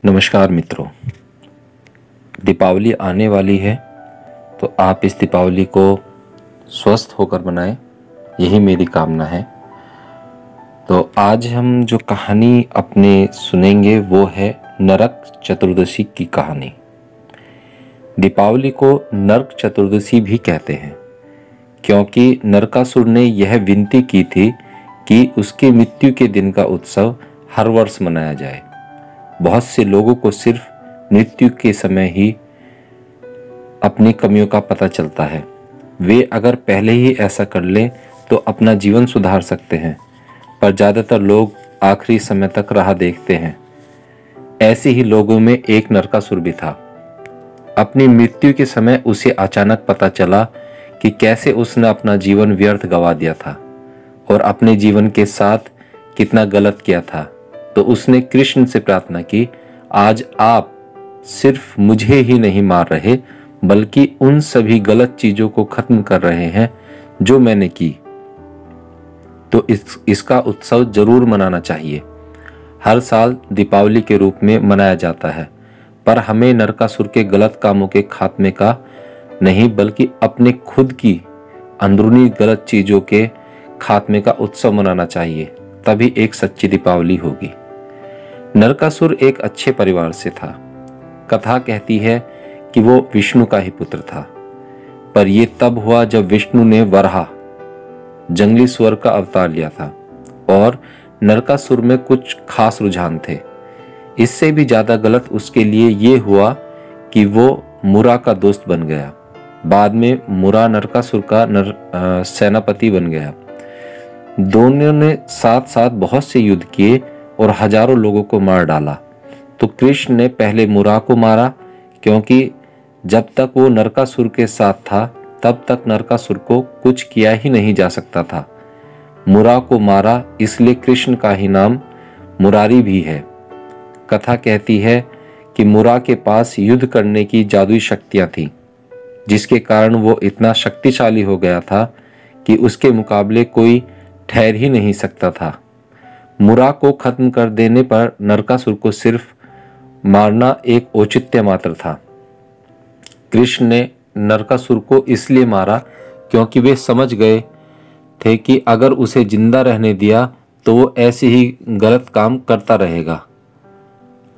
नमस्कार मित्रों, दीपावली आने वाली है तो आप इस दीपावली को स्वस्थ होकर मनाएं, यही मेरी कामना है। तो आज हम जो कहानी अपने सुनेंगे वो है नरक चतुर्दशी की कहानी। दीपावली को नरक चतुर्दशी भी कहते हैं क्योंकि नरकासुर ने यह विनती की थी कि उसकी मृत्यु के दिन का उत्सव हर वर्ष मनाया जाए। बहुत से लोगों को सिर्फ मृत्यु के समय ही अपनी कमियों का पता चलता है। वे अगर पहले ही ऐसा कर लें तो अपना जीवन सुधार सकते हैं, पर ज़्यादातर लोग आखिरी समय तक राह देखते हैं। ऐसे ही लोगों में एक नरकासुर भी था। अपनी मृत्यु के समय उसे अचानक पता चला कि कैसे उसने अपना जीवन व्यर्थ गंवा दिया था और अपने जीवन के साथ कितना गलत किया था। तो उसने कृष्ण से प्रार्थना की, आज आप सिर्फ मुझे ही नहीं मार रहे बल्कि उन सभी गलत चीजों को खत्म कर रहे हैं जो मैंने की, तो इसका उत्सव जरूर मनाना चाहिए। हर साल दीपावली के रूप में मनाया जाता है, पर हमें नरकासुर के गलत कामों के खात्मे का नहीं बल्कि अपने खुद की अंदरूनी गलत चीजों के खात्मे का उत्सव मनाना चाहिए, तभी एक सच्ची दीपावली होगी। नरकासुर एक अच्छे परिवार से था। कथा कहती है कि वो विष्णु का ही पुत्र था, पर यह तब हुआ जब विष्णु ने वराह जंगली स्वर का अवतार लिया था और नरकासुर में कुछ खास रुझान थे। इससे भी ज्यादा गलत उसके लिए ये हुआ कि वो मुरा का दोस्त बन गया। बाद में मुरा नरकासुर का सेनापति बन गया। दोनों ने साथ साथ बहुत से युद्ध किए और हजारों लोगों को मार डाला। तो कृष्ण ने पहले मुरा को मारा क्योंकि जब तक वो नरकासुर के साथ था तब तक नरकासुर को कुछ किया ही नहीं जा सकता था। मुरा को मारा, इसलिए कृष्ण का ही नाम मुरारी भी है। कथा कहती है कि मुरा के पास युद्ध करने की जादुई शक्तियां थीं, जिसके कारण वो इतना शक्तिशाली हो गया था कि उसके मुकाबले कोई ठहर ही नहीं सकता था। मुरा को खत्म कर देने पर नरकासुर को सिर्फ मारना एक औचित्य मात्र था। कृष्ण ने नरकासुर को इसलिए मारा क्योंकि वे समझ गए थे कि अगर उसे जिंदा रहने दिया तो वो ऐसे ही गलत काम करता रहेगा।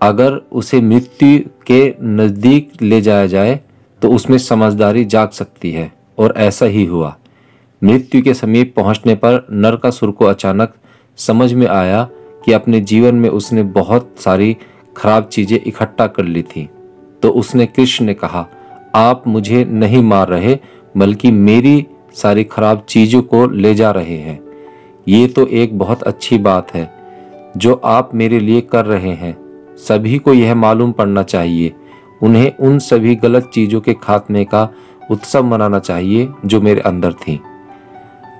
अगर उसे मृत्यु के नजदीक ले जाया जाए तो उसमें समझदारी जाग सकती है, और ऐसा ही हुआ। मृत्यु के समीप पहुंचने पर नरकासुर को अचानक समझ में आया कि अपने जीवन में उसने बहुत सारी खराब चीजें इकट्ठा कर ली थी। तो उसने कृष्ण ने कहा, आप मुझे नहीं मार रहे बल्कि मेरी सारी खराब चीजों को ले जा रहे हैं। ये तो एक बहुत अच्छी बात है जो आप मेरे लिए कर रहे हैं। सभी को यह मालूम पड़ना चाहिए। उन्हें उन सभी गलत चीजों के खात्मे का उत्सव मनाना चाहिए जो मेरे अंदर थी।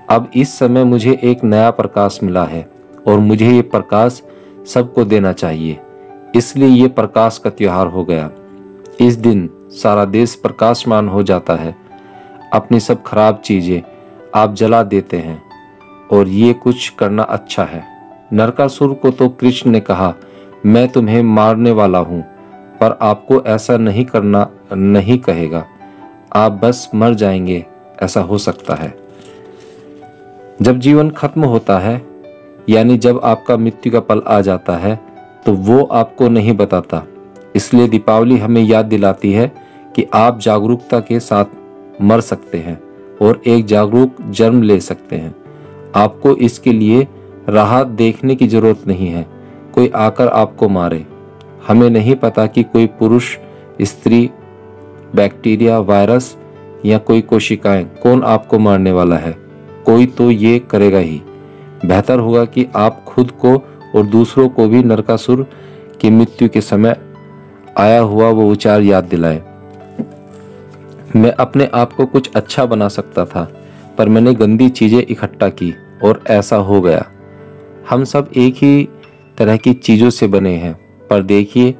अब इस समय मुझे एक नया प्रकाश मिला है और मुझे ये प्रकाश सबको देना चाहिए, इसलिए ये प्रकाश का त्योहार हो गया। इस दिन सारा देश प्रकाशमान हो जाता है। अपनी सब खराब चीजें आप जला देते हैं और ये कुछ करना अच्छा है। नरकासुर को तो कृष्ण ने कहा, मैं तुम्हें मारने वाला हूँ, पर आपको ऐसा नहीं करना नहीं कहेगा। आप बस मर जाएंगे, ऐसा हो सकता है। जब जीवन खत्म होता है, यानी जब आपका मृत्यु का पल आ जाता है, तो वो आपको नहीं बताता। इसलिए दीपावली हमें याद दिलाती है कि आप जागरूकता के साथ मर सकते हैं और एक जागरूक जन्म ले सकते हैं। आपको इसके लिए राह देखने की जरूरत नहीं है कोई आकर आपको मारे। हमें नहीं पता कि कोई पुरुष, स्त्री, बैक्टीरिया, वायरस या कोई कोशिकाएं कौन आपको मारने वाला है। कोई तो ये करेगा ही। बेहतर होगा कि आप खुद को और दूसरों को भी नरकासुर की मृत्यु के समय आया हुआ वो विचार याद दिलाएं। मैं अपने आप को कुछ अच्छा बना सकता था, पर मैंने गंदी चीजें इकट्ठा की और ऐसा हो गया। हम सब एक ही तरह की चीजों से बने हैं, पर देखिए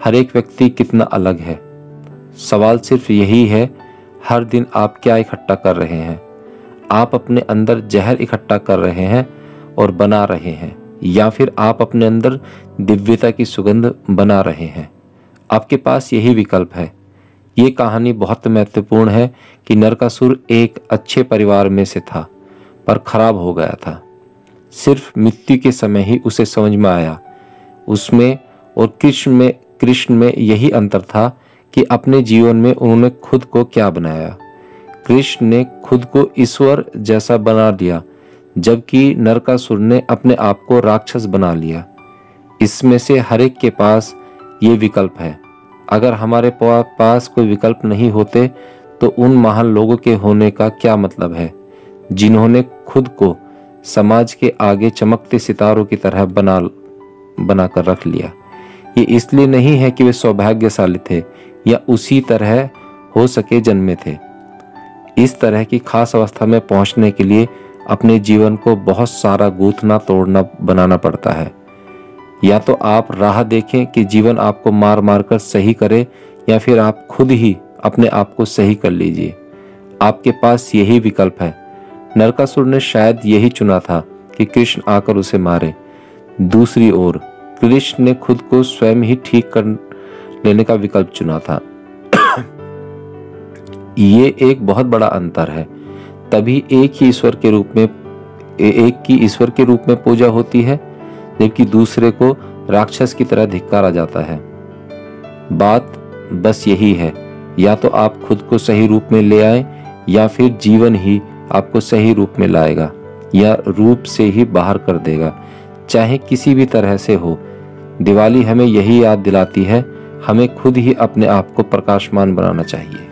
हर एक व्यक्ति कितना अलग है। सवाल सिर्फ यही है, हर दिन आप क्या इकट्ठा कर रहे हैं। आप अपने अंदर जहर इकट्ठा कर रहे हैं और बना रहे हैं, या फिर आप अपने अंदर दिव्यता की सुगंध बना रहे हैं। आपके पास यही विकल्प है। ये कहानी बहुत महत्वपूर्ण है कि नरकासुर एक अच्छे परिवार में से था, पर खराब हो गया था। सिर्फ मृत्यु के समय ही उसे समझ में आया। उसमें और कृष्ण में यही अंतर था कि अपने जीवन में उन्होंने खुद को क्या बनाया। कृष्ण ने खुद को ईश्वर जैसा बना दिया, जबकि नरकासुर ने अपने आप को राक्षस बना लिया। इसमें से हर एक के पास ये विकल्प है। अगर हमारे पास कोई विकल्प नहीं होते तो उन महान लोगों के होने का क्या मतलब है, जिन्होंने खुद को समाज के आगे चमकते सितारों की तरह बना कर रख लिया। ये इसलिए नहीं है कि वे सौभाग्यशाली थे या उसी तरह हो सके जन्मे थे। इस तरह की खास अवस्था में पहुंचने के लिए अपने जीवन को बहुत सारा गूंथना तोड़ना बनाना पड़ता है। या तो आप राह देखें कि जीवन आपको मार मार कर सही करे, या फिर आप खुद ही अपने आप को सही कर लीजिए। आपके पास यही विकल्प है। नरकासुर ने शायद यही चुना था कि कृष्ण आकर उसे मारे। दूसरी ओर कृष्ण ने खुद को स्वयं ही ठीक कर लेने का विकल्प चुना था। ये एक बहुत बड़ा अंतर है। तभी एक की ईश्वर के रूप में पूजा होती है, जबकि दूसरे को राक्षस की तरह धिक्कारा जाता है। बात बस यही है, या तो आप खुद को सही रूप में ले आए, या फिर जीवन ही आपको सही रूप में लाएगा या रूप से ही बाहर कर देगा, चाहे किसी भी तरह से हो। दिवाली हमें यही याद दिलाती है, हमें खुद ही अपने आप को प्रकाशमान बनाना चाहिए।